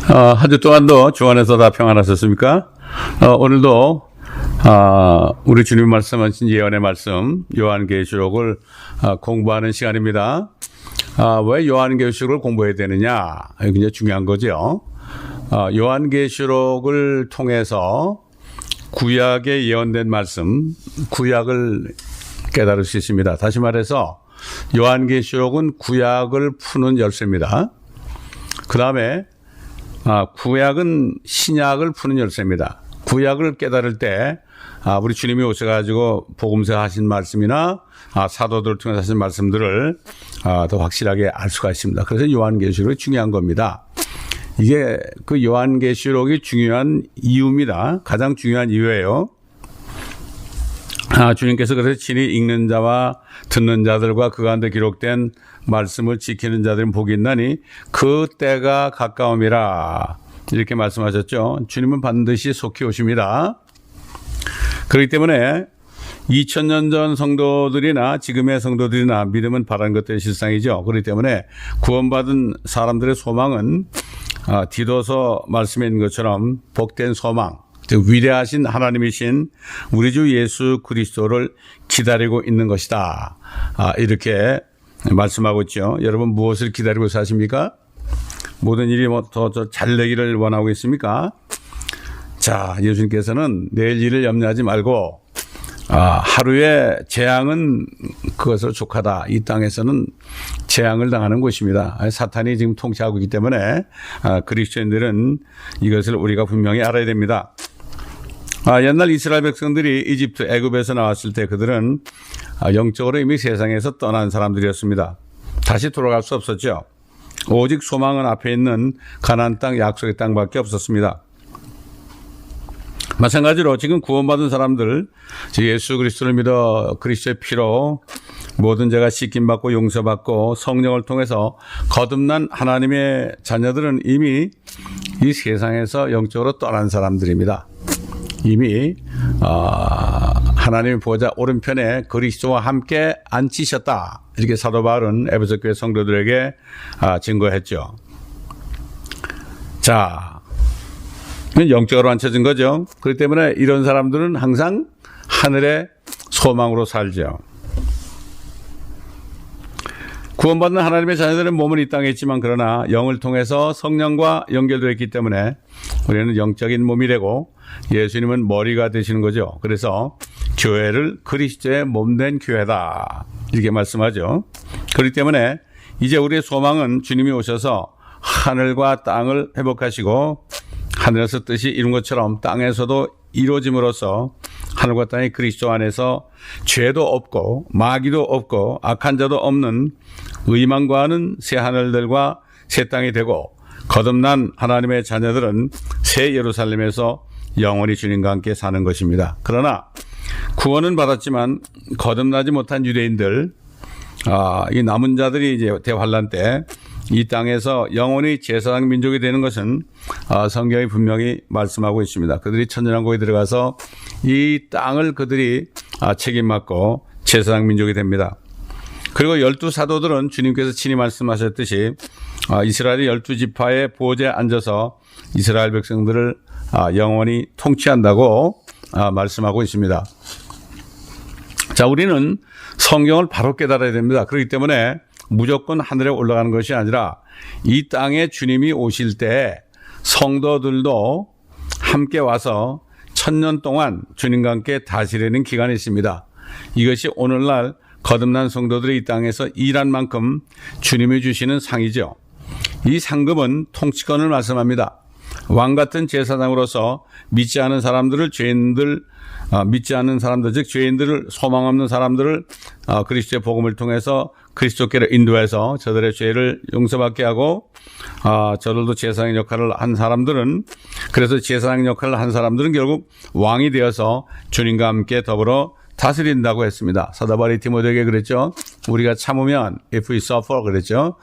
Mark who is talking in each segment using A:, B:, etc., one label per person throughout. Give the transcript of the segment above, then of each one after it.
A: 한 주 동안도 주 안에서 다 평안하셨습니까? 오늘도 우리 주님 말씀하신 예언의 말씀 요한계시록을 공부하는 시간입니다. 왜 요한계시록을 공부해야 되느냐? 이게 굉장히 중요한 거죠. 요한계시록을 통해서 구약에 예언된 말씀, 구약을 깨달을 수 있습니다. 다시 말해서 요한계시록은 구약을 푸는 열쇠입니다. 그 다음에 구약은 신약을 푸는 열쇠입니다. 구약을 깨달을 때 우리 주님이 오셔가지고 복음서 하신 말씀이나 사도들을 통해서 하신 말씀들을 더 확실하게 알 수가 있습니다. 그래서 요한계시록이 중요한 겁니다. 이게 그 요한계시록이 중요한 이유입니다. 가장 중요한 이유예요. 주님께서 그래서 친히 읽는 자와 듣는 자들과 그 가운데 기록된 말씀을 지키는 자들은 복이 있나니 그 때가 가까움이라 이렇게 말씀하셨죠. 주님은 반드시 속히 오십니다. 그렇기 때문에 2000년 전 성도들이나 지금의 성도들이나 믿음은 바라는 것들의 실상이죠. 그렇기 때문에 구원받은 사람들의 소망은 디도서 말씀에 있는 것처럼 복된 소망, 즉 위대하신 하나님이신 우리 주 예수 그리스도를 기다리고 있는 것이다. 이렇게 말씀하고 있죠. 여러분 무엇을 기다리고 사십니까? 모든 일이 더 잘 되기를 원하고 있습니까? 자, 예수님께서는 내일 일을 염려하지 말고 하루의 재앙은 그것을 족하다. 이 땅에서는 재앙을 당하는 곳입니다. 사탄이 지금 통치하고 있기 때문에 그리스도인들은 이것을 우리가 분명히 알아야 됩니다. 옛날 이스라엘 백성들이 이집트 애굽에서 나왔을 때 그들은 영적으로 이미 세상에서 떠난 사람들이었습니다. 다시 돌아갈 수 없었죠. 오직 소망은 앞에 있는 가나안 땅, 약속의 땅밖에 없었습니다. 마찬가지로 지금 구원받은 사람들, 예수 그리스도를 믿어 그리스도의 피로 모든 죄가 씻김받고 용서받고 성령을 통해서 거듭난 하나님의 자녀들은 이미 이 세상에서 영적으로 떠난 사람들입니다. 이미 하나님의 보좌 오른편에 그리스도와 함께 앉히셨다. 이렇게 사도 바울은 에베소 교회 성도들에게 증거했죠. 자, 영적으로 앉혀진 거죠. 그렇기 때문에 이런 사람들은 항상 하늘의 소망으로 살죠. 구원받는 하나님의 자녀들은 몸은 이 땅에 있지만 그러나 영을 통해서 성령과 연결되어 있기 때문에 우리는 영적인 몸이 되고 예수님은 머리가 되시는 거죠. 그래서 교회를 그리스도의 몸된 교회다. 이렇게 말씀하죠. 그렇기 때문에 이제 우리의 소망은 주님이 오셔서 하늘과 땅을 회복하시고 하늘에서 뜻이 이룬 것처럼 땅에서도 이루어짐으로써 하늘과 땅이 그리스도 안에서 죄도 없고 마귀도 없고 악한 자도 없는 의망과는 새 하늘들과 새 땅이 되고 거듭난 하나님의 자녀들은 새 예루살렘에서 영원히 주님과 함께 사는 것입니다. 그러나 구원은 받았지만 거듭나지 못한 유대인들, 이 남은 자들이 이제 대환란 때 이 땅에서 영원히 제사장 민족이 되는 것은 성경이 분명히 말씀하고 있습니다. 그들이 천년왕국에 들어가서 이 땅을 그들이 책임맡고 제사장 민족이 됩니다. 그리고 12사도들은 주님께서 친히 말씀하셨듯이 이스라엘의 12지파의 보좌에 앉아서 이스라엘 백성들을 영원히 통치한다고 말씀하고 있습니다. 자, 우리는 성경을 바로 깨달아야 됩니다. 그렇기 때문에 무조건 하늘에 올라가는 것이 아니라 이 땅에 주님이 오실 때 성도들도 함께 와서 1000년 동안 주님과 함께 다스리는 기간이 있습니다. 이것이 오늘날 거듭난 성도들이 이 땅에서 일한 만큼 주님이 주시는 상이죠. 이 상급은 통치권을 말씀합니다. 왕 같은 제사장으로서 믿지 않은 사람들을 믿지 않는 사람들, 즉 죄인들을 소망 없는 사람들을 그리스도의 복음을 통해서 그리스도께로 인도해서 저들의 죄를 용서받게 하고 저들도 제사장 역할을 한 사람들은, 그래서 제사장 역할을 한 사람들은 결국 왕이 되어서 주님과 함께 더불어 다스린다고 했습니다. 사도 바울이 디모데에게 그랬죠. 우리가 참으면 if we suffer 그랬죠.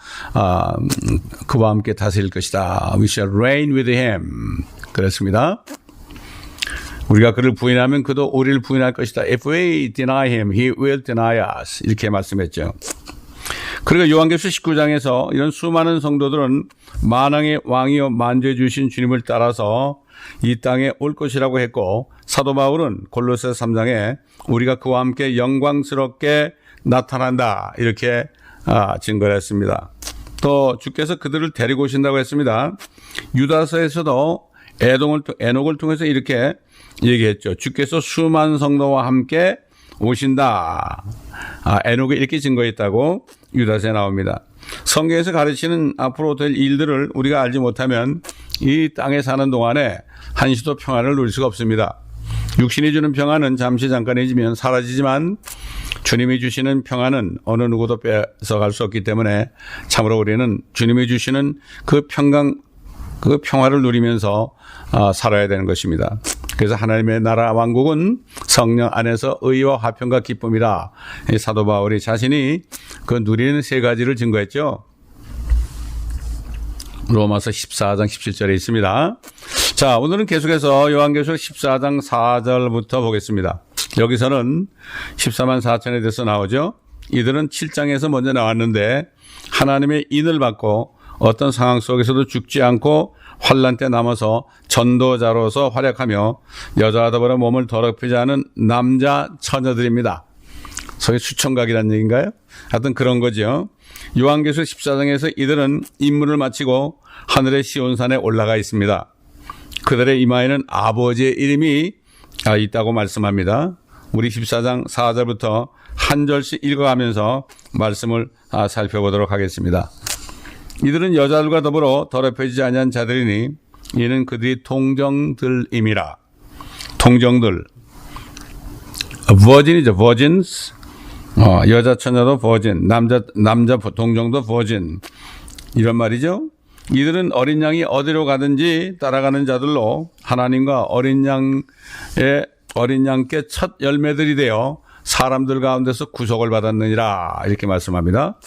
A: 그와 함께 다스릴 것이다. We shall reign with him. 그랬습니다. 우리가 그를 부인하면 그도 우리를 부인할 것이다. If we deny him, he will deny us. 이렇게 말씀했죠. 그리고 요한계시록 19장에서 이런 수많은 성도들은 만왕의 왕이요 만주해 주신 주님을 따라서 이 땅에 올 것이라고 했고, 사도 바울은 골로새 3장에 우리가 그와 함께 영광스럽게 나타난다 이렇게 증거를 했습니다. 또 주께서 그들을 데리고 오신다고 했습니다. 유다서에서도 에녹을 통해서 이렇게 얘기했죠. 주께서 수많은 성도와 함께 오신다. 에녹이 이렇게 증거했다고 유다서에 나옵니다. 성경에서 가르치는 앞으로 될 일들을 우리가 알지 못하면 이 땅에 사는 동안에 한시도 평안을 누릴 수가 없습니다. 육신이 주는 평안은 잠시 잠깐이지만 사라지지만 주님이 주시는 평안은 어느 누구도 뺏어갈 수 없기 때문에 참으로 우리는 주님이 주시는 그 평화를 누리면서 살아야 되는 것입니다. 그래서 하나님의 나라 왕국은 성령 안에서 의와 화평과 기쁨이라. 사도 바울이 자신이 그 누리는 세 가지를 증거했죠. 로마서 14장 17절에 있습니다. 자, 오늘은 계속해서 요한계시록 14장 4절부터 보겠습니다. 여기서는 14만 4천에 대해서 나오죠. 이들은 7장에서 먼저 나왔는데 하나님의 인을 받고 어떤 상황 속에서도 죽지 않고 환난 때 남아서 전도자로서 활약하며 여자와 더불어 몸을 더럽히지 않은 남자 처녀들입니다. 소위 수청각이라는 얘기인가요? 하여튼 그런 거죠. 요한계시록 14장에서 이들은 임무를 마치고 하늘의 시온산에 올라가 있습니다. 그들의 이마에는 아버지의 이름이 있다고 말씀합니다. 우리 14장 4절부터 한 절씩 읽어가면서 말씀을 살펴보도록 하겠습니다. 이들은 여자들과 더불어 더럽혀지지 아니한 자들이니 이는 그들이 동정들임이라. 동정들, virgin이죠. virgins. 여자 처녀도 virgin, 남자 동정도 virgin. 이런 말이죠. 이들은 어린 양이 어디로 가든지 따라가는 자들로 하나님과 어린 양께 첫 열매들이 되어 사람들 가운데서 구속을 받았느니라. 이렇게 말씀합니다.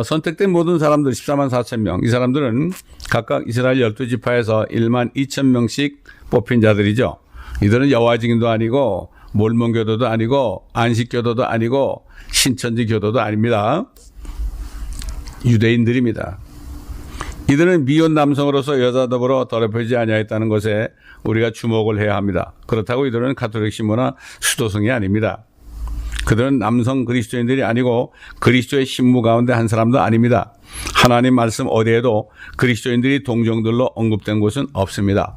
A: 선택된 모든 사람들 14만 4천 명. 이 사람들은 각각 이스라엘 12지파에서 1만 2천 명씩 뽑힌 자들이죠. 이들은 여호와 증인도 아니고 몰몬교도도 아니고 안식교도도 아니고 신천지교도도 아닙니다. 유대인들입니다. 이들은 미혼 남성으로서 여자 더불어 더럽혀지지 아니하였다는 것에 우리가 주목을 해야 합니다. 그렇다고 이들은 가톨릭 신부나 수도승이 아닙니다. 그들은 남성 그리스도인들이 아니고 그리스도의 신부 가운데 한 사람도 아닙니다. 하나님 말씀 어디에도 그리스도인들이 동정들로 언급된 곳은 없습니다.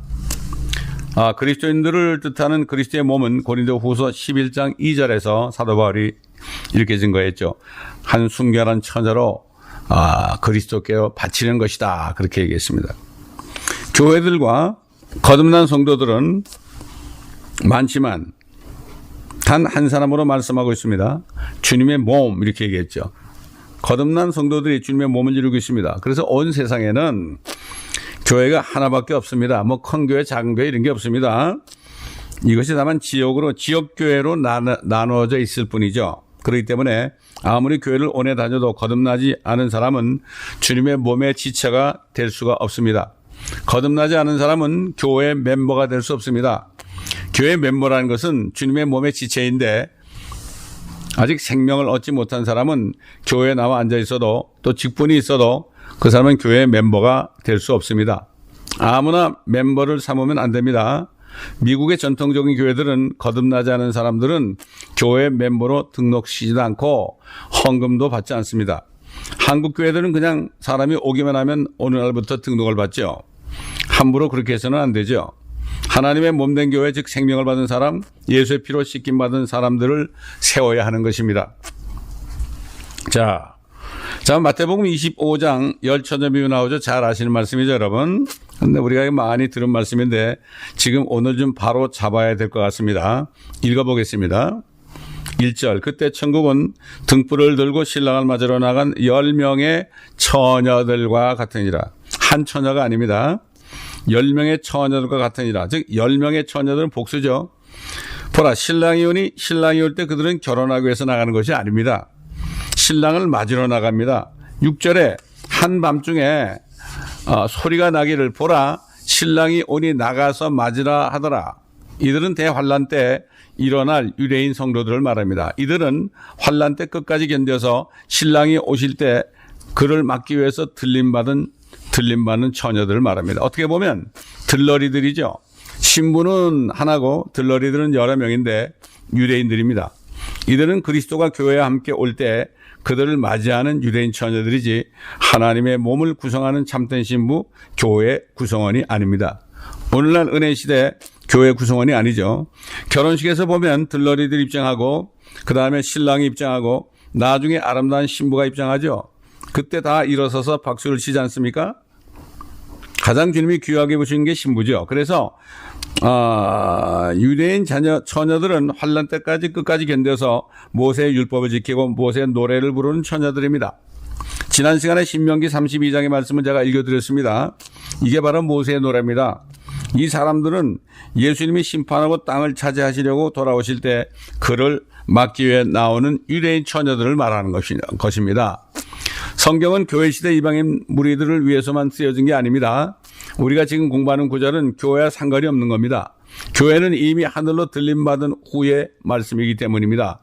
A: 그리스도인들을 뜻하는 그리스도의 몸은 고린도후서 11장 2절에서 사도 바울이 이렇게 증거했죠. 한 순결한 처녀로 그리스도께 바치는 것이다. 그렇게 얘기했습니다. 교회들과 거듭난 성도들은 많지만 단 한 사람으로 말씀하고 있습니다. 주님의 몸 이렇게 얘기했죠. 거듭난 성도들이 주님의 몸을 이루고 있습니다. 그래서 온 세상에는 교회가 하나밖에 없습니다. 뭐 큰 교회, 작은 교회 이런 게 없습니다. 이것이 다만 지역교회로 나누어져 있을 뿐이죠. 그렇기 때문에 아무리 교회를 오래 다녀도 거듭나지 않은 사람은 주님의 몸의 지체가 될 수가 없습니다. 거듭나지 않은 사람은 교회 멤버가 될 수 없습니다. 교회 멤버라는 것은 주님의 몸의 지체인데 아직 생명을 얻지 못한 사람은 교회에 나와 앉아 있어도 또 직분이 있어도 그 사람은 교회 멤버가 될 수 없습니다. 아무나 멤버를 삼으면 안 됩니다. 미국의 전통적인 교회들은 거듭나지 않은 사람들은 교회 멤버로 등록시키지도 않고 헌금도 받지 않습니다. 한국 교회들은 그냥 사람이 오기만 하면 어느 날부터 등록을 받죠. 함부로 그렇게 해서는 안 되죠. 하나님의 몸된 교회, 즉 생명을 받은 사람, 예수의 피로 씻김 받은 사람들을 세워야 하는 것입니다. 자, 마태복음 25장 열처녀 비유 나오죠. 잘 아시는 말씀이죠, 여러분. 근데 우리가 많이 들은 말씀인데 지금 오늘 좀 바로 잡아야 될 것 같습니다. 읽어보겠습니다. 1절, 그때 천국은 등불을 들고 신랑을 맞으러 나간 10명의 처녀들과 같으니라. 한 처녀가 아닙니다. 10명의 처녀들과 같으니라. 즉 10명의 처녀들은 복수죠. 보라, 신랑이 올 때 그들은 결혼하기 위해서 나가는 것이 아닙니다. 신랑을 맞으러 나갑니다. 6절에 한밤중에 소리가 나기를 보라, 신랑이 오니 나가서 맞으라 하더라. 이들은 대환란 때 일어날 유대인 성도들을 말합니다. 이들은 환난 때 끝까지 견뎌서 신랑이 오실 때 그를 막기 위해서 들림받는 처녀들을 말합니다. 어떻게 보면 들러리들이죠. 신부는 하나고 들러리들은 여러 명인데 유대인들입니다. 이들은 그리스도가 교회에 함께 올 때 그들을 맞이하는 유대인 처녀들이지 하나님의 몸을 구성하는 참된 신부, 교회 구성원이 아닙니다. 오늘날 은혜 시대 교회 구성원이 아니죠. 결혼식에서 보면 들러리들 입장하고 그 다음에 신랑이 입장하고 나중에 아름다운 신부가 입장하죠. 그때 다 일어서서 박수를 치지 않습니까? 가장 주님이 귀하게 보시는 게 신부죠. 그래서 유대인 처녀들은 환난 때까지 끝까지 견뎌서 모세의 율법을 지키고 모세의 노래를 부르는 처녀들입니다. 지난 시간에 신명기 32장의 말씀을 제가 읽어드렸습니다. 이게 바로 모세의 노래입니다. 이 사람들은 예수님이 심판하고 땅을 차지하시려고 돌아오실 때 그를 막기 위해 나오는 유대인 처녀들을 말하는 것입니다. 성경은 교회 시대 이방인 무리들을 위해서만 쓰여진 게 아닙니다. 우리가 지금 공부하는 구절은 교회와 상관이 없는 겁니다. 교회는 이미 하늘로 들림받은 후의 말씀이기 때문입니다.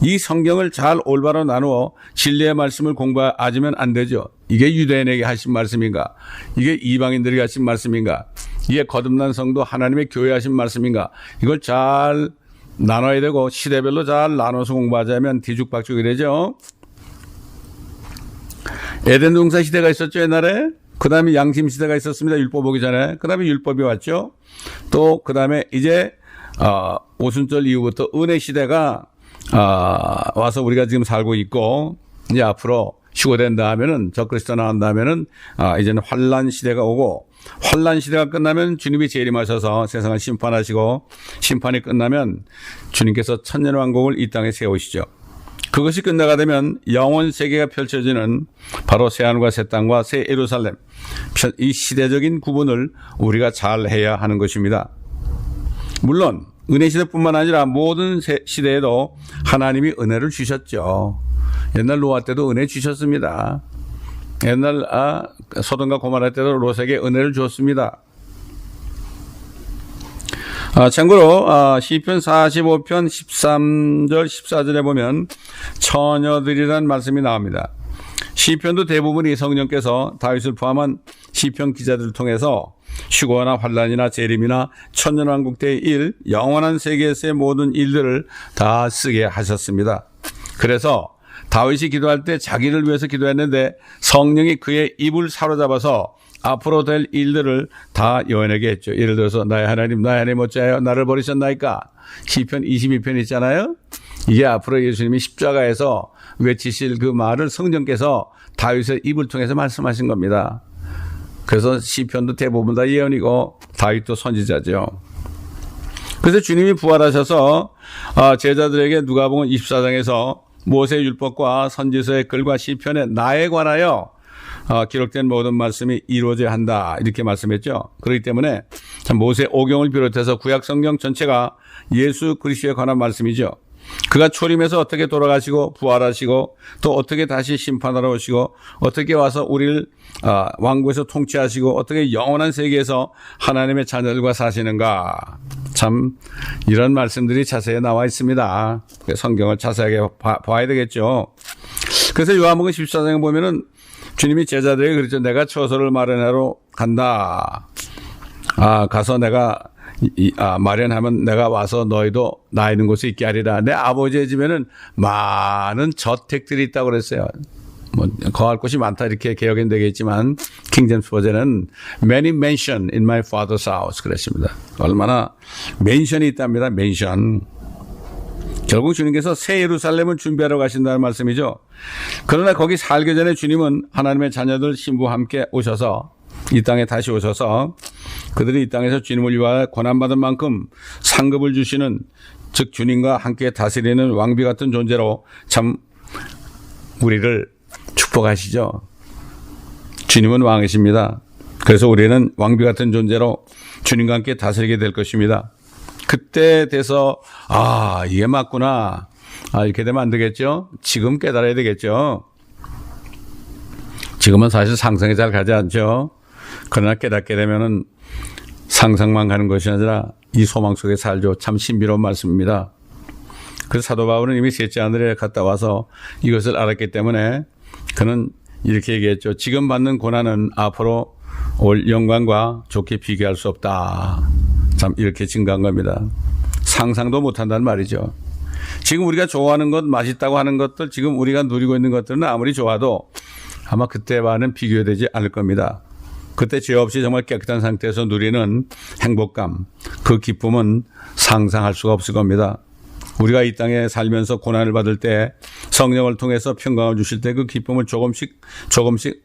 A: 이 성경을 잘 올바로 나누어 진리의 말씀을 공부하지면 안 되죠. 이게 유대인에게 하신 말씀인가? 이게 이방인들에게 하신 말씀인가? 이게 거듭난 성도 하나님의 교회 하신 말씀인가? 이걸 잘 나눠야 되고 시대별로 잘 나눠서 공부하자면 뒤죽박죽이 되죠. 에덴 동산 시대가 있었죠, 옛날에. 그 다음에 양심 시대가 있었습니다. 율법 오기 전에. 그 다음에 율법이 왔죠. 또 그 다음에 이제 오순절 이후부터 은혜 시대가 와서 우리가 지금 살고 있고, 이제 앞으로 휴거된다 하면은, 적그리스도 나온다 하면은 이제는 환란 시대가 오고, 환란 시대가 끝나면 주님이 재림하셔서 세상을 심판하시고, 심판이 끝나면 주님께서 천년왕국을 이 땅에 세우시죠. 그것이 끝나가 되면 영원 세계가 펼쳐지는 바로 새하늘과 새 땅과 새 예루살렘, 이 시대적인 구분을 우리가 잘 해야 하는 것입니다. 물론 은혜 시대뿐만 아니라 모든 시대에도 하나님이 은혜를 주셨죠. 옛날 노아 때도 은혜 주셨습니다. 옛날 소돔과 고모라 때도 롯에게 은혜를 주었습니다. 참고로 시편 45편 13절 14절에 보면 처녀들이라는 말씀이 나옵니다. 시편도 대부분이 성령께서 다윗을 포함한 시편 기자들을 통해서 휴거나 환란이나 재림이나 천년왕국 때의 일, 영원한 세계에서의 모든 일들을 다 쓰게 하셨습니다. 그래서 다윗이 기도할 때 자기를 위해서 기도했는데 성령이 그의 입을 사로잡아서 앞으로 될 일들을 다 예언하게 했죠. 예를 들어서 나의 하나님 어찌하여 나를 버리셨나이까? 시편 22편 있잖아요. 이게 앞으로 예수님이 십자가에서 외치실 그 말을 성령께서 다윗의 입을 통해서 말씀하신 겁니다. 그래서 시편도 대부분 다 예언이고 다윗도 선지자죠. 그래서 주님이 부활하셔서 제자들에게 누가복음 24장에서 모세의 율법과 선지서의 글과 시편의 나에 관하여 기록된 모든 말씀이 이루어져야 한다 이렇게 말씀했죠. 그렇기 때문에 모세 오경을 비롯해서 구약 성경 전체가 예수 그리스도에 관한 말씀이죠. 그가 초림해서 어떻게 돌아가시고 부활하시고 또 어떻게 다시 심판하러 오시고 어떻게 와서 우리를 왕국에서 통치하시고 어떻게 영원한 세계에서 하나님의 자녀들과 사시는가. 참 이런 말씀들이 자세히 나와 있습니다. 성경을 자세하게 봐야 되겠죠. 그래서 요한복음 14장에 보면은 주님이 제자들에게 그랬죠. 내가 처소를 마련하러 간다. 가서 내가 마련하면 내가 와서 너희도 나 있는 곳에 있게 하리라. 내 아버지의 집에는 많은 저택들이 있다고 그랬어요. 거할 곳이 많다 이렇게 개혁은 되겠지만 킹제임스 버전은 many mansion in my father's house 그랬습니다. 얼마나 맨션이 있답니다. 맨션. 결국 주님께서 새 예루살렘을 준비하러 가신다는 말씀이죠. 그러나 거기 살기 전에 주님은 하나님의 자녀들 신부와 함께 오셔서 이 땅에 다시 오셔서 그들이 이 땅에서 주님을 위하여 고난받은 만큼 상급을 주시는 즉 주님과 함께 다스리는 왕비 같은 존재로 참 우리를 축복하시죠. 주님은 왕이십니다. 그래서 우리는 왕비 같은 존재로 주님과 함께 다스리게 될 것입니다. 그때 돼서 이게 맞구나. 이렇게 되면 안 되겠죠. 지금 깨달아야 되겠죠. 지금은 사실 상상이 잘 가지 않죠. 그러나 깨닫게 되면은 상상만 가는 것이 아니라 이 소망 속에 살죠. 참 신비로운 말씀입니다. 그래서 사도 바울은 이미 셋째 하늘에 갔다 와서 이것을 알았기 때문에 그는 이렇게 얘기했죠. 지금 받는 고난은 앞으로 올 영광과 좋게 비교할 수 없다. 참 이렇게 증가한 겁니다. 상상도 못한다는 말이죠. 지금 우리가 좋아하는 것, 맛있다고 하는 것들, 지금 우리가 누리고 있는 것들은 아무리 좋아도 아마 그때와는 비교되지 않을 겁니다. 그때 죄 없이 정말 깨끗한 상태에서 누리는 행복감, 그 기쁨은 상상할 수가 없을 겁니다. 우리가 이 땅에 살면서 고난을 받을 때 성령을 통해서 평강을 주실 때 그 기쁨을 조금씩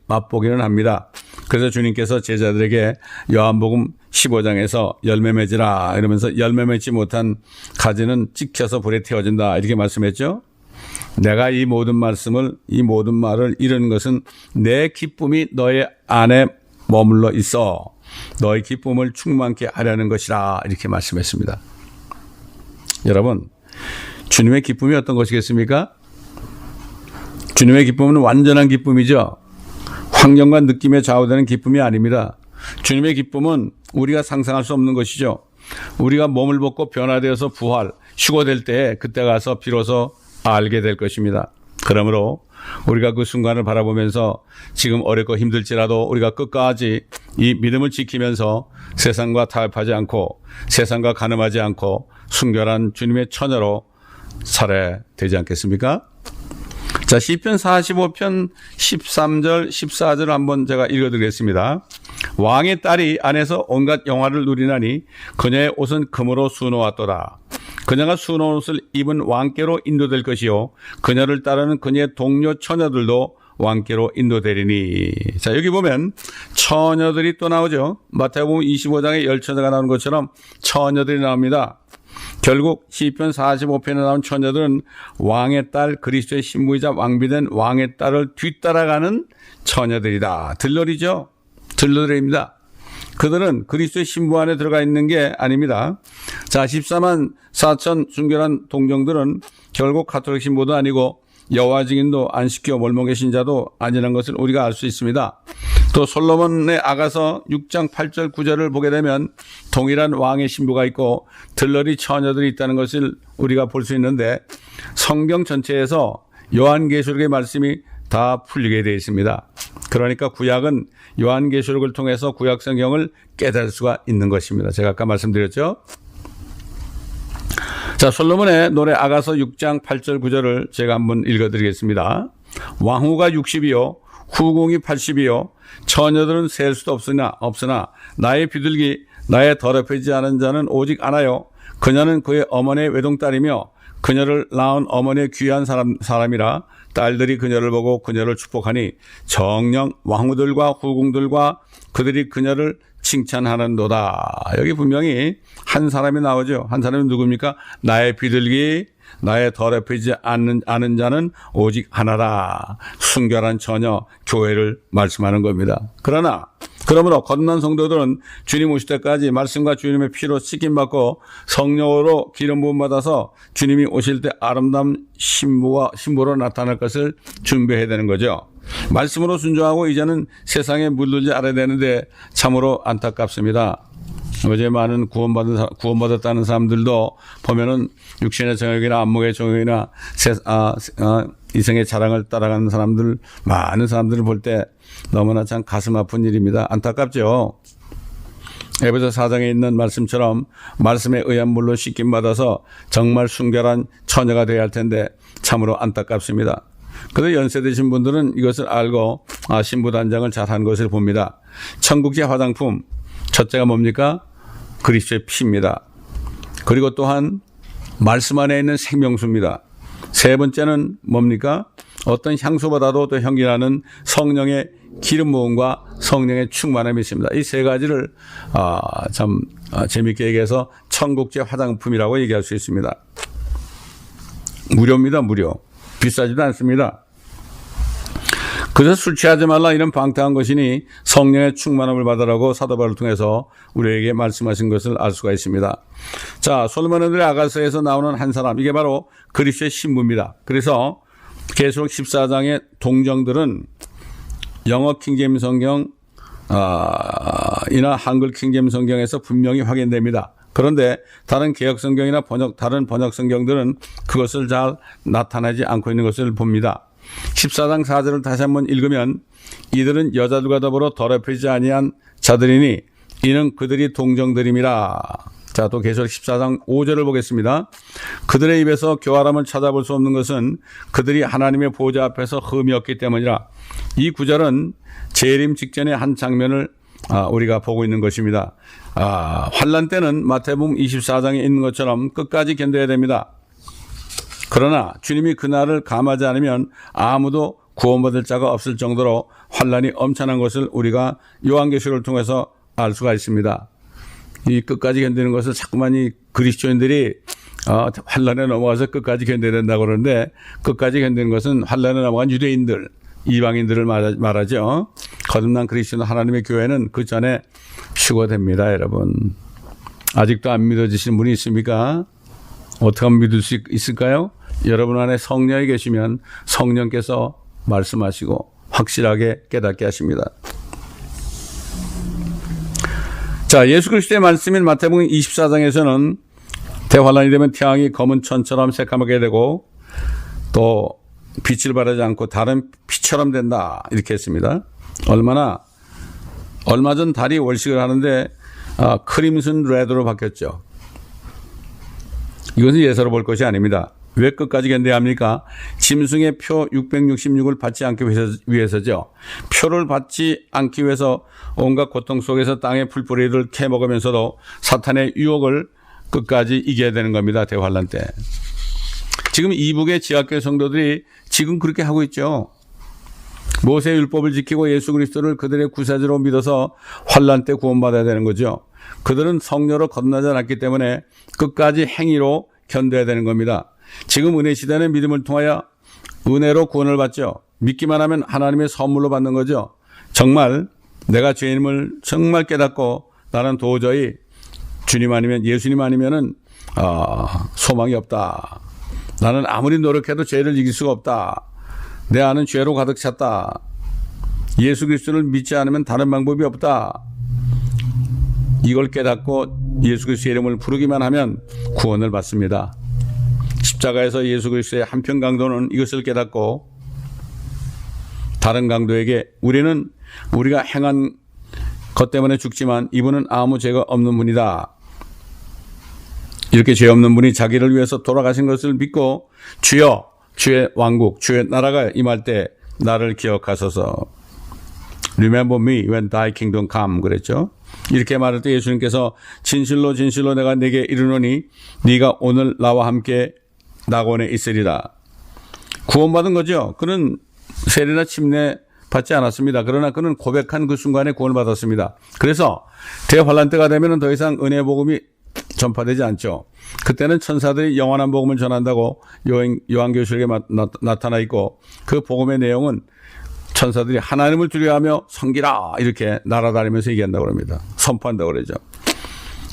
A: 맛보기는 합니다. 그래서 주님께서 제자들에게 요한복음 15장에서 열매 맺으라 이러면서 열매 맺지 못한 가지는 찍혀서 불에 태워진다 이렇게 말씀했죠. 내가 이 모든 말을 이루는 것은 내 기쁨이 너의 안에 머물러 있어 너의 기쁨을 충만케 하려는 것이라 이렇게 말씀했습니다. 여러분, 주님의 기쁨이 어떤 것이겠습니까? 주님의 기쁨은 완전한 기쁨이죠. 환경과 느낌에 좌우되는 기쁨이 아닙니다. 주님의 기쁨은 우리가 상상할 수 없는 것이죠. 우리가 몸을 벗고 변화되어서 부활, 휴거될 때 그때 가서 비로소 알게 될 것입니다. 그러므로 우리가 그 순간을 바라보면서 지금 어렵고 힘들지라도 우리가 끝까지 이 믿음을 지키면서 세상과 타협하지 않고 세상과 가늠하지 않고 순결한 주님의 처녀로 살아야 되지 않겠습니까? 자, 시편 45편 13절 14절을 한번 제가 읽어드리겠습니다. 왕의 딸이 안에서 온갖 영화를 누리나니 그녀의 옷은 금으로 수놓았도다. 그녀가 수놓은 옷을 입은 왕께로 인도될 것이요 그녀를 따르는 그녀의 동료 처녀들도 왕께로 인도되리니. 자, 여기 보면 처녀들이 또 나오죠. 마태복음 25장에 열처녀가 나오는 것처럼 처녀들이 나옵니다. 결국 시편 45편에 나온 처녀들은 왕의 딸 그리스도의 신부이자 왕비된 왕의 딸을 뒤따라가는 처녀들이다. 들러리죠. 들러리입니다. 그들은 그리스도의 신부 안에 들어가 있는 게 아닙니다. 자, 14만 4천 순결한 동정들은 결국 가톨릭 신부도 아니고 여호와 증인도 안 시켜 몰목의 신자도 아니라는 것을 우리가 알 수 있습니다. 또 솔로몬의 아가서 6장 8절 9절을 보게 되면 동일한 왕의 신부가 있고 들러리 처녀들이 있다는 것을 우리가 볼 수 있는데 성경 전체에서 요한계시록의 말씀이 다 풀리게 되어 있습니다. 그러니까 구약은 요한계시록을 통해서 구약 성경을 깨달을 수가 있는 것입니다. 제가 아까 말씀드렸죠. 자, 솔로몬의 노래 아가서 6장 8절 9절을 제가 한번 읽어드리겠습니다. 왕후가 60이요 후궁이 80이요 처녀들은 셀 수도 없으나 나의 비둘기 나의 더럽혀지지 않은 자는 오직 하나요. 그녀는 그의 어머니의 외동딸이며 그녀를 낳은 어머니의 귀한 사람이라 딸들이 그녀를 보고 그녀를 축복하니 정녕 왕후들과 후궁들과 그들이 그녀를 칭찬하는도다. 여기 분명히 한 사람이 나오죠. 한 사람이 누굽니까? 나의 비둘기 나의 더럽히지 않는 자는 오직 하나라. 순결한 처녀 교회를 말씀하는 겁니다. 그러므로 거듭난 성도들은 주님 오실 때까지 말씀과 주님의 피로 씻김받고 성령으로 기름 부음 받아서 주님이 오실 때 아름다운 신부로 나타날 것을 준비해야 되는 거죠. 말씀으로 순종하고 이제는 세상에 물들지 않아야 되는데 참으로 안타깝습니다. 어제 많은 구원받았다는 사람들도 보면은 육신의 정욕이나 안목의 정욕이나 이생의 자랑을 따라가는 사람들, 많은 사람들을 볼 때 너무나 참 가슴 아픈 일입니다. 안타깝죠. 에베소 4장에 있는 말씀처럼 말씀에 의한 물로 씻김 받아서 정말 순결한 처녀가 되어야 할 텐데 참으로 안타깝습니다. 그래도 연세 드신 분들은 이것을 알고 신부 단장을 잘한 것을 봅니다. 천국제 화장품 첫째가 뭡니까? 그리스도의 피입니다. 그리고 또한 말씀 안에 있는 생명수입니다. 세 번째는 뭡니까? 어떤 향수보다도 더 향기나는 성령의 기름 부음과 성령의 충만함이 있습니다. 이 세 가지를 참 재밌게 얘기해서 천국제 화장품이라고 얘기할 수 있습니다. 무료입니다. 무료. 비싸지도 않습니다. 그래서 술 취하지 말라 이런 방탕한 것이니 성령의 충만함을 받으라고 사도 바울을 통해서 우리에게 말씀하신 것을 알 수가 있습니다. 자, 솔로몬의 아가서에서 나오는 한 사람, 이게 바로 그리스도의 신부입니다. 그래서 계시록 14장의 동정들은 영어 킹제임스 성경 이나 한글 킹제임스 성경에서 분명히 확인됩니다. 그런데 다른 개혁 성경이나 다른 번역 성경들은 그것을 잘 나타내지 않고 있는 것을 봅니다. 14장 4절을 다시 한번 읽으면 이들은 여자들과 더불어 더럽히지 아니한 자들이니 이는 그들이 동정들임이라. 자, 또 계속 14장 5절을 보겠습니다. 그들의 입에서 교활함을 찾아볼 수 없는 것은 그들이 하나님의 보좌 앞에서 흠이 없기 때문이라. 이 구절은 재림 직전의 한 장면을 우리가 보고 있는 것입니다. 환난 때는 마태복음 24장에 있는 것처럼 끝까지 견뎌야 됩니다. 그러나 주님이 그날을 감하지 않으면 아무도 구원받을 자가 없을 정도로 환난이 엄청난 것을 우리가 요한계시록을 통해서 알 수가 있습니다. 이 끝까지 견디는 것을 자꾸만 이 그리스도인들이 환난에 넘어가서 끝까지 견뎌야 된다고 그러는데, 끝까지 견디는 것은 환난에 넘어간 유대인들, 이방인들을 말하죠. 거듭난 그리스도인 하나님의 교회는 그 전에 휴거됩니다. 여러분, 아직도 안 믿어지시는 분이 있습니까? 어떻게 하면 믿을 수 있을까요? 여러분 안에 성령이 계시면 성령께서 말씀하시고 확실하게 깨닫게 하십니다. 자, 예수 그리스도의 말씀인 마태복음 24장에서는 대환란이 되면 태양이 검은 천처럼 새까맣게 되고 또 빛을 발하지 않고 다른 피처럼 된다, 이렇게 했습니다. 얼마 전 달이 월식을 하는데 크림슨 레드로 바뀌었죠. 이것은 예사로 볼 것이 아닙니다. 왜 끝까지 견뎌야 합니까? 짐승의 표 666을 받지 않기 위해서죠. 표를 받지 않기 위해서 온갖 고통 속에서 땅의 풀뿌리를 캐먹으면서도 사탄의 유혹을 끝까지 이겨야 되는 겁니다. 대환란 때. 지금 이북의 지하교회 성도들이 지금 그렇게 하고 있죠. 모세의 율법을 지키고 예수 그리스도를 그들의 구세주로 믿어서 환란 때 구원받아야 되는 거죠. 그들은 성녀로 거듭나지 않았기 때문에 끝까지 행위로 견뎌야 되는 겁니다. 지금 은혜 시대는 믿음을 통하여 은혜로 구원을 받죠. 믿기만 하면 하나님의 선물로 받는 거죠. 정말 내가 죄인임을 정말 깨닫고 나는 도저히 주님 아니면, 예수님 아니면은 소망이 없다. 나는 아무리 노력해도 죄를 이길 수가 없다. 내 안은 죄로 가득 찼다. 예수 그리스도를 믿지 않으면 다른 방법이 없다. 이걸 깨닫고 예수 그리스도의 이름을 부르기만 하면 구원을 받습니다. 십자가에서 예수 그리스도의 한편 강도는 이것을 깨닫고 다른 강도에게 우리가 행한 것 때문에 죽지만 이분은 아무 죄가 없는 분이다. 이렇게 죄 없는 분이 자기를 위해서 돌아가신 것을 믿고 주여, 주의 왕국, 주의 나라가 임할 때 나를 기억하소서. Remember me when thy kingdom come, 그랬죠. 이렇게 말할 때 예수님께서 진실로 진실로 내가 네게 이르노니 네가 오늘 나와 함께 낙원에 있으리라. 구원받은 거죠. 그는 세례나 침례 받지 않았습니다. 그러나 그는 고백한 그 순간에 구원을 받았습니다. 그래서 대환란 때가 되면 더 이상 은혜 복음이 전파되지 않죠. 그때는 천사들이 영원한 복음을 전한다고 요한계시록에 나타나 있고, 그 복음의 내용은 천사들이 하나님을 두려워하며 섬기라, 이렇게 날아다니면서 얘기한다고 합니다. 선포한다고 그러죠.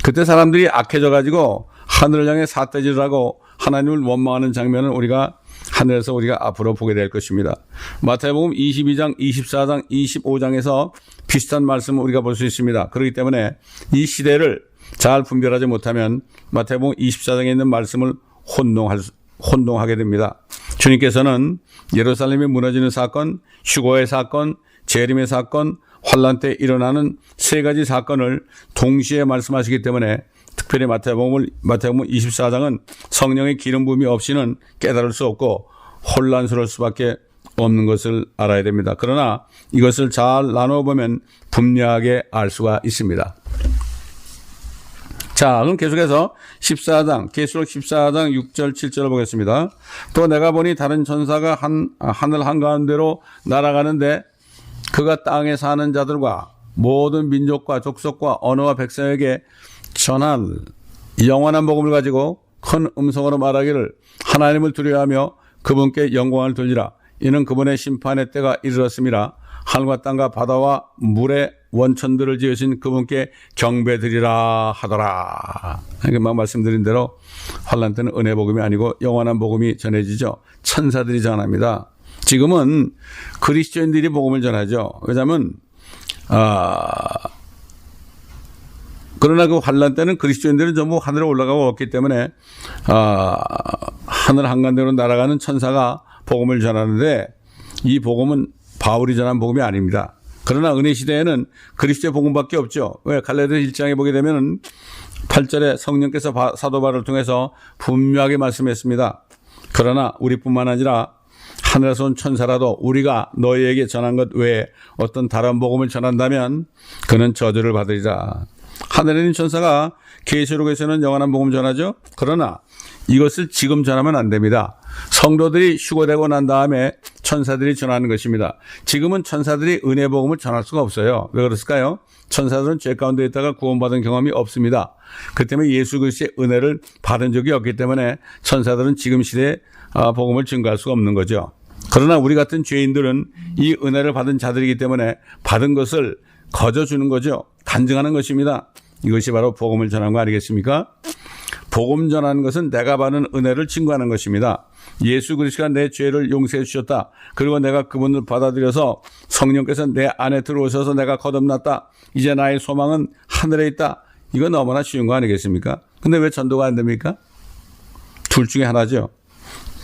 A: 그때 사람들이 악해져 가지고 하늘을 향해 삿대질을 하고 하나님을 원망하는 장면을 우리가 하늘에서 우리가 앞으로 보게 될 것입니다. 마태복음 22장, 24장, 25장에서 비슷한 말씀을 우리가 볼 수 있습니다. 그렇기 때문에 이 시대를 잘 분별하지 못하면 마태복음 24장에 있는 말씀을 혼동하게 됩니다. 주님께서는 예루살렘이 무너지는 사건, 휴거의 사건, 재림의 사건, 환란 때 일어나는 세 가지 사건을 동시에 말씀하시기 때문에 특별히 마태복음 24장은 성령의 기름 부음이 없이는 깨달을 수 없고 혼란스러울 수밖에 없는 것을 알아야 됩니다. 그러나 이것을 잘 나눠보면 분명하게 알 수가 있습니다. 자, 그럼 계속해서 14장, 계시록 14장 6절, 7절을 보겠습니다. 또 내가 보니 다른 천사가 하늘 한가운데로 날아가는데 그가 땅에 사는 자들과 모든 민족과 족속과 언어와 백성에게 전할 영원한 복음을 가지고 큰 음성으로 말하기를 하나님을 두려워하며 그분께 영광을 돌리라. 이는 그분의 심판의 때가 이르렀음이라. 하늘과 땅과 바다와 물의 원천들을 지으신 그분께 경배드리라 하더라. 막 말씀드린 대로 환란 때는 은혜 복음이 아니고 영원한 복음이 전해지죠. 천사들이 전합니다. 지금은 그리스도인들이 복음을 전하죠. 왜냐하면 그러나 그 환란 때는 그리스도인들은 전부 하늘에 올라가고 없기 때문에 하늘 한가운데로 날아가는 천사가 복음을 전하는데 이 복음은 바울이 전한 복음이 아닙니다. 그러나 은혜 시대에는 그리스도의 복음밖에 없죠. 왜? 갈라디아서 1장에 보게 되면 8절에 성령께서 사도 바울을 통해서 분명하게 말씀했습니다. 그러나 우리뿐만 아니라 하늘에서 온 천사라도 우리가 너희에게 전한 것 외에 어떤 다른 복음을 전한다면 그는 저주를 받으리라. 하늘에 있는 천사가 계시록에서는 영원한 복음 전하죠. 그러나 이것을 지금 전하면 안 됩니다. 성도들이 휴거되고 난 다음에 천사들이 전하는 것입니다. 지금은 천사들이 은혜 복음을 전할 수가 없어요. 왜 그랬을까요? 천사들은 죄 가운데 있다가 구원받은 경험이 없습니다. 그 때문에 예수 그리스도의 은혜를 받은 적이 없기 때문에 천사들은 지금 시대에 복음을 증거할 수가 없는 거죠. 그러나 우리 같은 죄인들은 이 은혜를 받은 자들이기 때문에 받은 것을 거저주는 거죠. 간증하는 것입니다. 이것이 바로 복음을 전한 거 아니겠습니까? 복음 전하는 것은 내가 받은 은혜를 증거하는 것입니다. 예수 그리스도가 내 죄를 용서해 주셨다. 그리고 내가 그분을 받아들여서 성령께서 내 안에 들어오셔서 내가 거듭났다. 이제 나의 소망은 하늘에 있다. 이건 너무나 쉬운 거 아니겠습니까? 근데 왜 전도가 안 됩니까? 둘 중에 하나죠.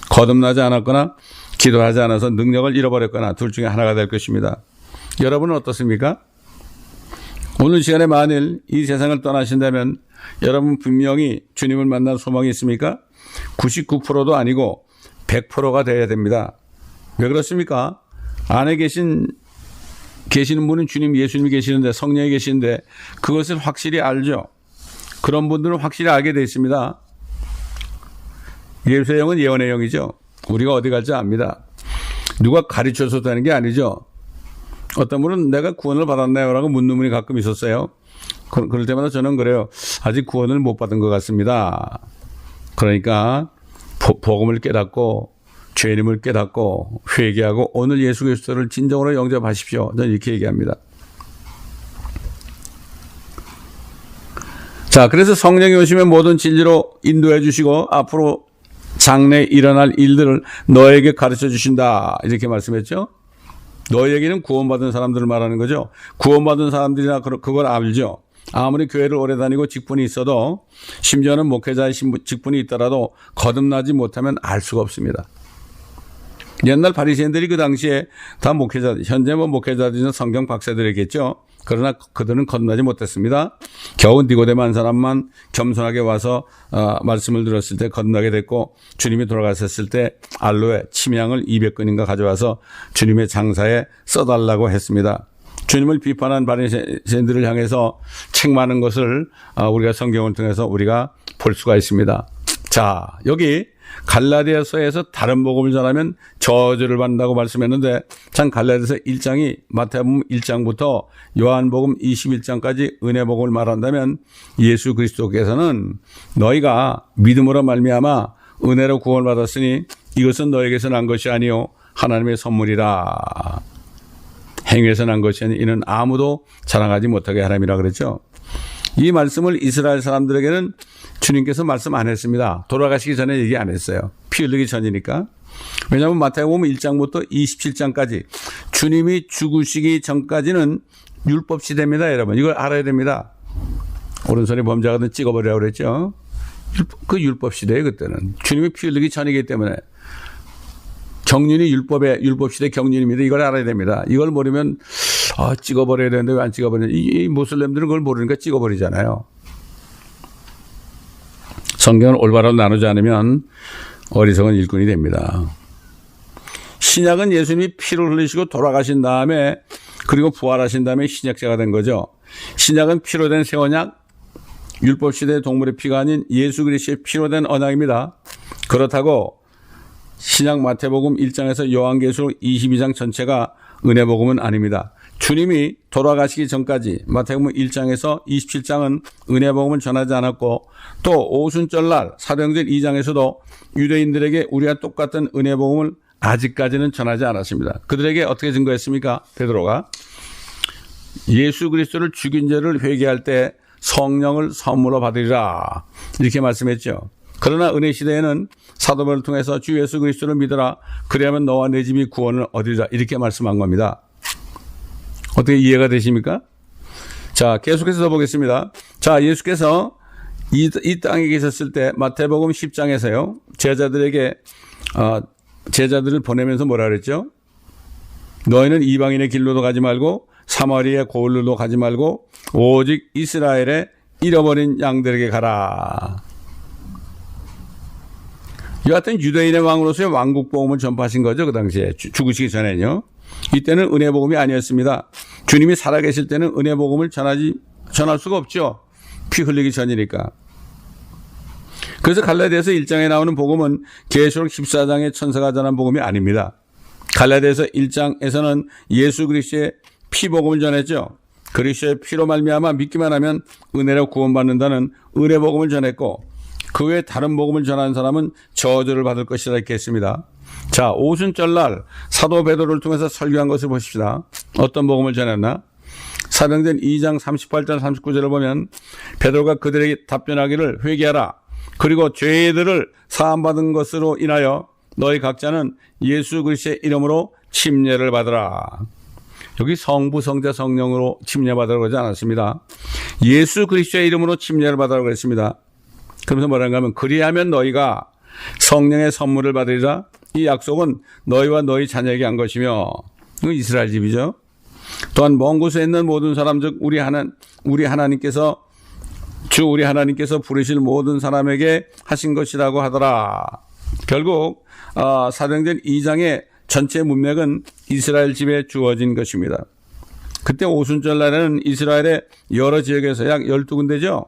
A: 거듭나지 않았거나 기도하지 않아서 능력을 잃어버렸거나 둘 중에 하나가 될 것입니다. 여러분은 어떻습니까? 오늘 시간에 만일 이 세상을 떠나신다면 여러분 분명히 주님을 만날 소망이 있습니까? 99%도 아니고 100%가 되어야 됩니다. 왜 그렇습니까? 안에 계시는 분은 주님 예수님이 계시는데 성령이 계시는데 그것을 확실히 알죠. 그런 분들은 확실히 알게 되어 있습니다. 예수의 영은 예언의 영이죠. 우리가 어디 갈지 압니다. 누가 가르쳐서 되는 게 아니죠. 어떤 분은 내가 구원을 받았나요? 라고 묻는 분이 가끔 있었어요. 그럴 때마다 저는 그래요. 아직 구원을 못 받은 것 같습니다. 그러니까 복음을 깨닫고 죄인임을 깨닫고 회개하고 오늘 예수 그리스도를 진정으로 영접하십시오. 저는 이렇게 얘기합니다. 자, 그래서 성령이 오시면 모든 진리로 인도해 주시고 앞으로 장래에 일어날 일들을 너에게 가르쳐 주신다. 이렇게 말씀했죠. 너에게는 구원받은 사람들을 말하는 거죠. 구원받은 사람들이나 그걸 알죠. 아무리 교회를 오래 다니고 직분이 있어도 심지어는 목회자의 직분이 있더라도 거듭나지 못하면 알 수가 없습니다. 옛날 바리새인들이 그 당시에 다 목회자, 현재 목회자들이나 성경 박사들이겠죠. 그러나 그들은 거듭나지 못했습니다. 겨우 니고데모 한 사람만 겸손하게 와서 말씀을 들었을 때 거듭나게 됐고 주님이 돌아가셨을 때 알로에 침향을 200근인가 가져와서 주님의 장사에 써달라고 했습니다. 주님을 비판한 바리새인들을 향해서 책 많은 것을 우리가 성경을 통해서 우리가 볼 수가 있습니다. 자, 여기 갈라디아서에서 다른 복음을 전하면 저주를 받는다고 말씀했는데 참 갈라디아서 1장이 마태복음 1장부터 요한복음 21장까지 은혜 복음을 말한다면 예수 그리스도께서는 너희가 믿음으로 말미암아 은혜로 구원을 받았으니 이것은 너에게서 난 것이 아니요 하나님의 선물이라. 행위에서 난 것이 아니 이는 아무도 자랑하지 못하게 하람이라 그랬죠. 이 말씀을 이스라엘 사람들에게는 주님께서 말씀 안 했습니다. 돌아가시기 전에 얘기 안 했어요. 피 흘리기 전이니까. 왜냐하면 마태복음 1장부터 27장까지 주님이 죽으시기 전까지는 율법 시대입니다. 여러분 이걸 알아야 됩니다. 오른손에 범죄하거든 찍어버리라고 그랬죠. 그 율법 시대예요. 그때는 주님이 피 흘리기 전이기 때문에 경륜이 율법 시대 경륜입니다. 이걸 알아야 됩니다. 이걸 모르면 찍어버려야 되는데 왜 안 찍어버리냐. 이 모슬렘들은 그걸 모르니까 찍어버리잖아요. 성경을 올바로 나누지 않으면 어리석은 일꾼이 됩니다. 신약은 예수님이 피를 흘리시고 돌아가신 다음에 그리고 부활하신 다음에 신약자가 된 거죠. 신약은 피로 된 새 언약, 율법시대의 동물의 피가 아닌 예수 그리스도의 피로 된 언약입니다. 그렇다고 신약 마태복음 1장에서 요한계시록 22장 전체가 은혜복음은 아닙니다. 주님이 돌아가시기 전까지 마태복음 1장에서 27장은 은혜복음을 전하지 않았고 또 오순절날 사도행전 2장에서도 유대인들에게 우리와 똑같은 은혜복음을 아직까지는 전하지 않았습니다. 그들에게 어떻게 증거했습니까? 베드로가 예수 그리스도를 죽인 죄를 회개할 때 성령을 선물로 받으리라 이렇게 말씀했죠. 그러나 은혜 시대에는 사도바울을 통해서 주 예수 그리스도를 믿어라 그래야만 너와 내 집이 구원을 얻으리라 이렇게 말씀한 겁니다. 어떻게 이해가 되십니까? 자, 계속해서 보겠습니다. 자, 예수께서 이 땅에 계셨을 때 마태복음 10장에서요. 제자들을 보내면서 뭐라 그랬죠? 너희는 이방인의 길로도 가지 말고 사마리아 고을로도 가지 말고 오직 이스라엘의 잃어버린 양들에게 가라. 여하튼 유대인의 왕으로서의 왕국 복음을 전파하신 거죠. 그 당시에 죽으시기 전에는요. 이때는 은혜 복음이 아니었습니다. 주님이 살아계실 때는 은혜 복음을 전할 수가 없죠. 피 흘리기 전이니까. 그래서 갈라디아서 1장에 나오는 복음은 계시록 14장의 천사가 전한 복음이 아닙니다. 갈라디아서 1장에서는 예수 그리스도의 피 복음을 전했죠. 그리스도의 피로 말미암아 믿기만 하면 은혜로 구원받는다는 은혜 복음을 전했고 그 외에 다른 복음을 전하는 사람은 저주를 받을 것이라 이렇게 했습니다. 자, 오순절날 사도 베드로를 통해서 설교한 것을 보십시다. 어떤 복음을 전했나? 사도행전 2장 38절 39절을 보면 베드로가 그들에게 답변하기를 회개하라. 그리고 죄들을 사함받은 것으로 인하여 너희 각자는 예수 그리스도의 이름으로 침례를 받으라. 여기 성부, 성자, 성령으로 침례받으라고 하지 않았습니다. 예수 그리스도의 이름으로 침례를 받으라고 했습니다. 그러면서 뭐라는가 하면 그리하면 너희가 성령의 선물을 받으리라. 이 약속은 너희와 너희 자녀에게 한 것이며 이건 이스라엘 집이죠. 또한 먼 곳에 있는 모든 사람 즉 우리 하나님께서 부르실 모든 사람에게 하신 것이라고 하더라. 결국 사도행전 2장의 전체 문맥은 이스라엘 집에 주어진 것입니다. 그때 오순절 날에는 이스라엘의 여러 지역에서 약 12군데죠.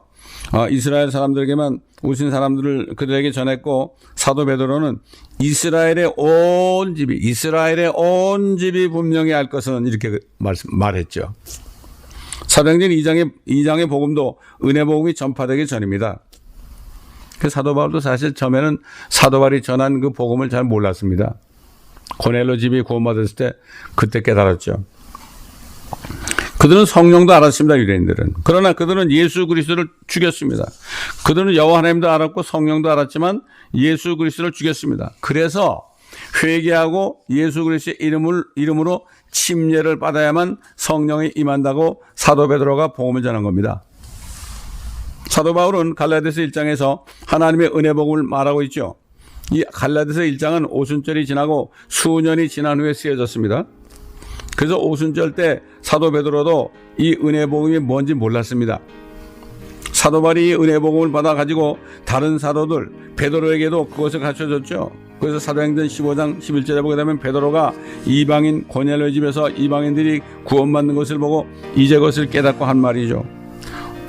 A: 이스라엘 사람들에게만 오신 사람들을 그들에게 전했고 사도 베드로는 이스라엘의 온 집이 분명히 알 것은 이렇게 말했죠. 사도행전 2장의 복음도 은혜 복음이 전파되기 전입니다. 그 사도 바울도 사실 처음에는 사도 바울이 전한 그 복음을 잘 몰랐습니다. 고넬로 집이 구원받았을 때 그때 깨달았죠. 그들은 성령도 알았습니다. 유대인들은. 그러나 그들은 예수 그리스도를 죽였습니다. 그들은 여호와 하나님도 알았고 성령도 알았지만 예수 그리스도를 죽였습니다. 그래서 회개하고 예수 그리스도의 이름으로 침례를 받아야만 성령이 임한다고 사도 베드로가 복음을 전한 겁니다. 사도 바울은 갈라디아서 1장에서 하나님의 은혜 복음을 말하고 있죠. 이 갈라디아서 1장은 오순절이 지나고 수년이 지난 후에 쓰여졌습니다. 그래서 오순절 때 사도 베드로도 이 은혜 복음이 뭔지 몰랐습니다. 사도 바울이 이 은혜 복음을 받아 가지고 다른 사도들 베드로에게도 그것을 가르쳐줬죠. 그래서 사도행전 15장 11절에 보게 되면 베드로가 이방인 고넬로 집에서 이방인들이 구원받는 것을 보고 이제 그것을 깨닫고 한 말이죠.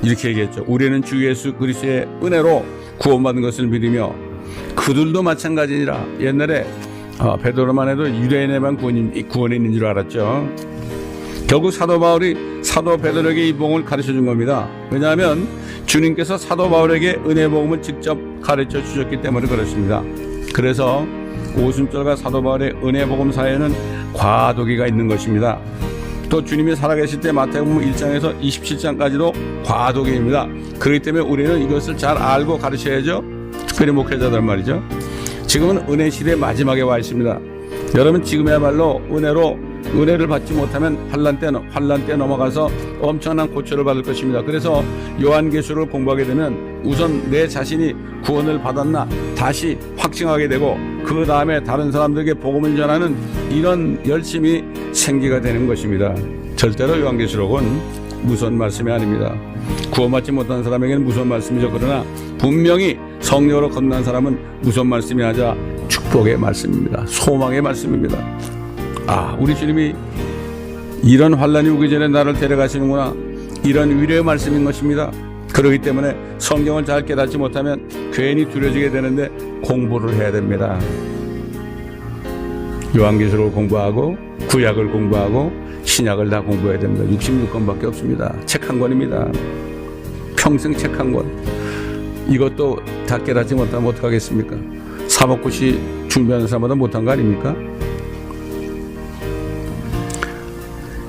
A: 이렇게 얘기했죠. 우리는 주 예수 그리스도의 은혜로 구원받는 것을 믿으며 그들도 마찬가지니라. 옛날에 베드로만 해도 유대인에만 구원이 있는 줄 알았죠. 결국 사도 바울이 사도 베드로에게 이 복음을 가르쳐 준 겁니다. 왜냐하면 주님께서 사도 바울에게 은혜 복음을 직접 가르쳐 주셨기 때문에 그렇습니다. 그래서 오순절과 사도 바울의 은혜 복음 사이에는 과도기가 있는 것입니다. 또 주님이 살아계실 때 마태복음 1장에서 27장까지도 과도기입니다. 그렇기 때문에 우리는 이것을 잘 알고 가르쳐야죠. 특별히 목회자들 말이죠. 지금은 은혜 시대 마지막에 와 있습니다. 여러분 지금이야말로 은혜를 받지 못하면 환난 때 넘어가서 엄청난 고초를 받을 것입니다. 그래서 요한계시록을 공부하게 되면 우선 내 자신이 구원을 받았나 다시 확증하게 되고 그 다음에 다른 사람들에게 복음을 전하는 이런 열심이 생기가 되는 것입니다. 절대로 요한계시록은 무서운 말씀이 아닙니다. 구원받지 못한 사람에게는 무서운 말씀이죠. 그러나 분명히 성령으로 건넌 사람은 무서운 말씀이 아니라 축복의 말씀입니다. 소망의 말씀입니다. 우리 주님이 이런 환난이 오기 전에 나를 데려가시는구나. 이런 위로의 말씀인 것입니다. 그렇기 때문에 성경을 잘 깨닫지 못하면 괜히 두려지게 되는데 공부를 해야 됩니다. 요한계시록을 공부하고 구약을 공부하고 신약을 다 공부해야 됩니다. 66권밖에 없습니다. 책 한 권입니다. 평생 책 한 권. 이것도 다 깨닫지 못하면 어떡하겠습니까? 사법고시 준비하는 사람보다 못한 거 아닙니까?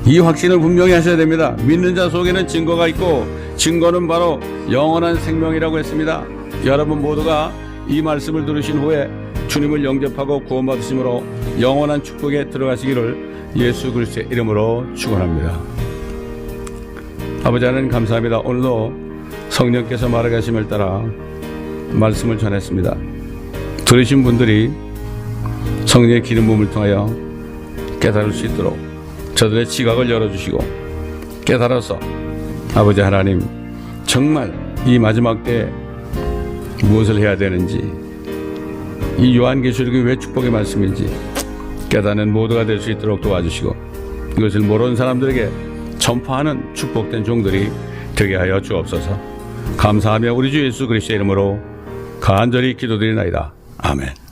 A: 이 확신을 분명히 하셔야 됩니다. 믿는 자 속에는 증거가 있고 증거는 바로 영원한 생명이라고 했습니다. 여러분 모두가 이 말씀을 들으신 후에 주님을 영접하고 구원받으심으로 영원한 축복에 들어가시기를 예수 그리스도의 이름으로 축원합니다. 아버지 하나님 감사합니다. 오늘도 성령께서 말하심을 따라 말씀을 전했습니다. 들으신 분들이 성령의 기름 부음을 통하여 깨달을 수 있도록 저들의 지각을 열어주시고 깨달아서 아버지 하나님 정말 이 마지막 때에 무엇을 해야 되는지, 이 요한계시록이 왜 축복의 말씀인지 깨닫는 모두가 될 수 있도록 도와주시고 이것을 모르는 사람들에게 전파하는 축복된 종들이 되게 하여 주옵소서. 감사하며 우리 주 예수 그리스도의 이름으로 간절히 기도드리나이다. 아멘.